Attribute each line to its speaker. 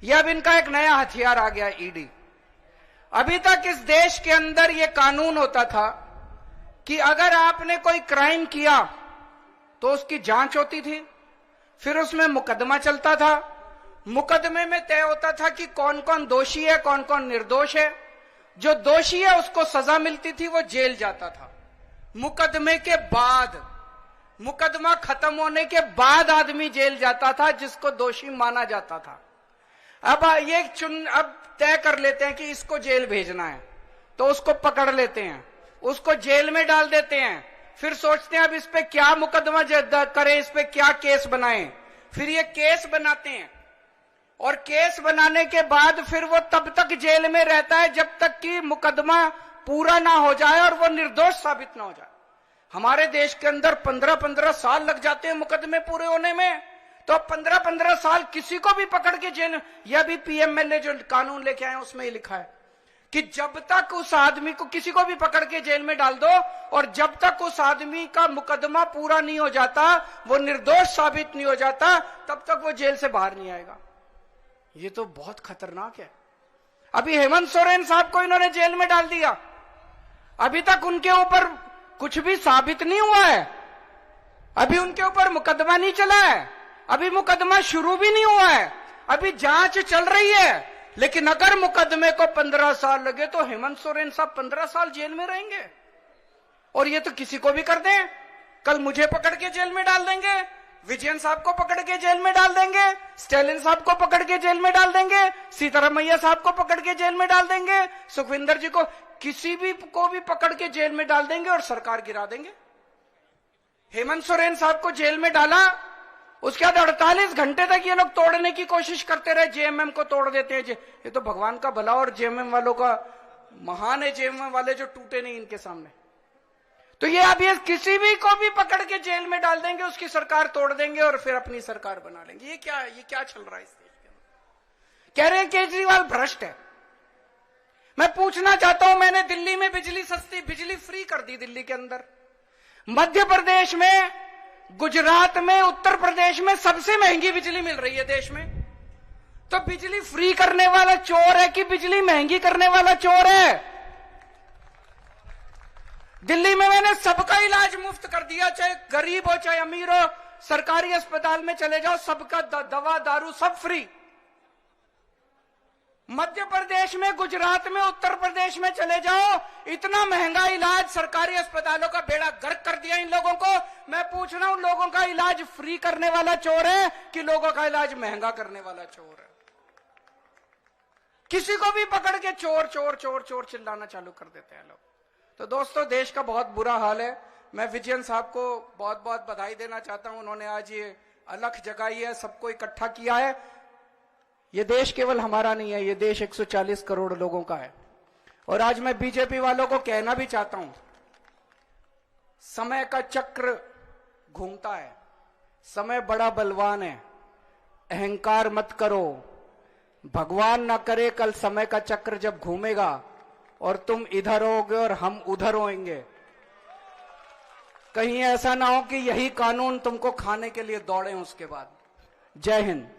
Speaker 1: यह अब इनका एक नया हथियार आ गया, ईडी। अभी तक इस देश के अंदर यह कानून होता था कि अगर आपने कोई क्राइम किया तो उसकी जांच होती थी, फिर उसमें मुकदमा चलता था। मुकदमे में तय होता था कि कौन कौन दोषी है, कौन कौन निर्दोष है। जो दोषी है उसको सजा मिलती थी, वो जेल जाता था। मुकदमे के बाद, मुकदमा खत्म होने के बाद आदमी जेल जाता था जिसको दोषी माना जाता था। अब अब तय कर लेते हैं कि इसको जेल भेजना है, तो उसको पकड़ लेते हैं, उसको जेल में डाल देते हैं। फिर सोचते हैं अब इस पे क्या मुकदमा करें, इस पे क्या केस बनाएं। फिर ये केस बनाते हैं और केस बनाने के बाद फिर वो तब तक जेल में रहता है जब तक कि मुकदमा पूरा ना हो जाए और वो निर्दोष साबित ना हो जाए। हमारे देश के अंदर 15-15 साल लग जाते हैं मुकदमे पूरे होने में। तो 15-15 साल किसी को भी पकड़ के जेल, यह भी पीएमएलए जो कानून लेके आए उसमें ही लिखा है कि जब तक उस आदमी को, किसी को भी पकड़ के जेल में डाल दो और जब तक उस आदमी का मुकदमा पूरा नहीं हो जाता, वो निर्दोष साबित नहीं हो जाता, तब तक वो जेल से बाहर नहीं आएगा। ये तो बहुत खतरनाक है। अभी हेमंत सोरेन साहब को इन्होंने जेल में डाल दिया, अभी तक उनके ऊपर कुछ भी साबित नहीं हुआ है, अभी उनके ऊपर मुकदमा नहीं चला है, अभी मुकदमा शुरू भी नहीं हुआ है, अभी जांच चल रही है। लेकिन अगर मुकदमे को 15 साल लगे तो हेमंत सोरेन साहब 15 साल जेल में रहेंगे। और ये तो किसी को भी कर दें, कल मुझे पकड़ के जेल में डाल देंगे, विजयन साहब को पकड़ के जेल में डाल देंगे, स्टालिन साहब को पकड़ के जेल में डाल देंगे, सीतारमैया साहब को पकड़ के जेल में डाल देंगे, सुखविंदर जी को, किसी भी को भी पकड़ के जेल में डाल देंगे और सरकार गिरा देंगे। हेमंत सोरेन साहब को जेल में डाला, उसके बाद 48 घंटे तक ये लोग तोड़ने की कोशिश करते रहे, जेएमएम को तोड़ देते हैं। ये तो भगवान का भला और जेएमएम वालों का महान है, जेएमएम वाले जो टूटे नहीं इनके सामने। तो ये अब ये किसी भी को भी पकड़ के जेल में डाल देंगे, उसकी सरकार तोड़ देंगे और फिर अपनी सरकार बना लेंगे। ये क्या चल रहा है इस देश के अंदर? कह रहे हैं केजरीवाल भ्रष्ट है। मैं पूछना चाहता हूं, मैंने दिल्ली में बिजली सस्ती, बिजली फ्री कर दी दिल्ली के अंदर, मध्य प्रदेश में, गुजरात में, उत्तर प्रदेश में सबसे महंगी बिजली मिल रही है देश में। तो बिजली फ्री करने वाला चोर है कि बिजली महंगी करने वाला चोर है? दिल्ली में मैंने सबका इलाज मुफ्त कर दिया, चाहे गरीब हो चाहे अमीर हो, सरकारी अस्पताल में चले जाओ, सबका दवा दारू सब फ्री। मध्य प्रदेश में, गुजरात में, उत्तर प्रदेश में चले जाओ, इतना महंगा इलाज, सरकारी अस्पतालों का बेड़ा गर्क कर दिया इन लोगों को। मैं पूछ रहा हूं, लोगों का इलाज फ्री करने वाला चोर है कि लोगों का इलाज महंगा करने वाला चोर है? किसी को भी पकड़ के चोर चोर चोर चोर चिल्लाना चालू कर देते हैं लोग। तो दोस्तों, देश का बहुत बुरा हाल है। मैं विजयन साहब को बहुत बहुत बधाई देना चाहता हूं, उन्होंने आज ये अलख जगाई है, सबको इकट्ठा किया है। ये देश केवल हमारा नहीं है, ये देश 140 करोड़ लोगों का है। और आज मैं बीजेपी वालों को कहना भी चाहता हूं, समय का चक्र घूमता है, समय बड़ा बलवान है, अहंकार मत करो। भगवान ना करे कल समय का चक्र जब घूमेगा और तुम इधर होगे और हम उधर होंगे, कहीं ऐसा ना हो कि यही कानून तुमको खाने के लिए दौड़े उसके बाद। जय हिंद।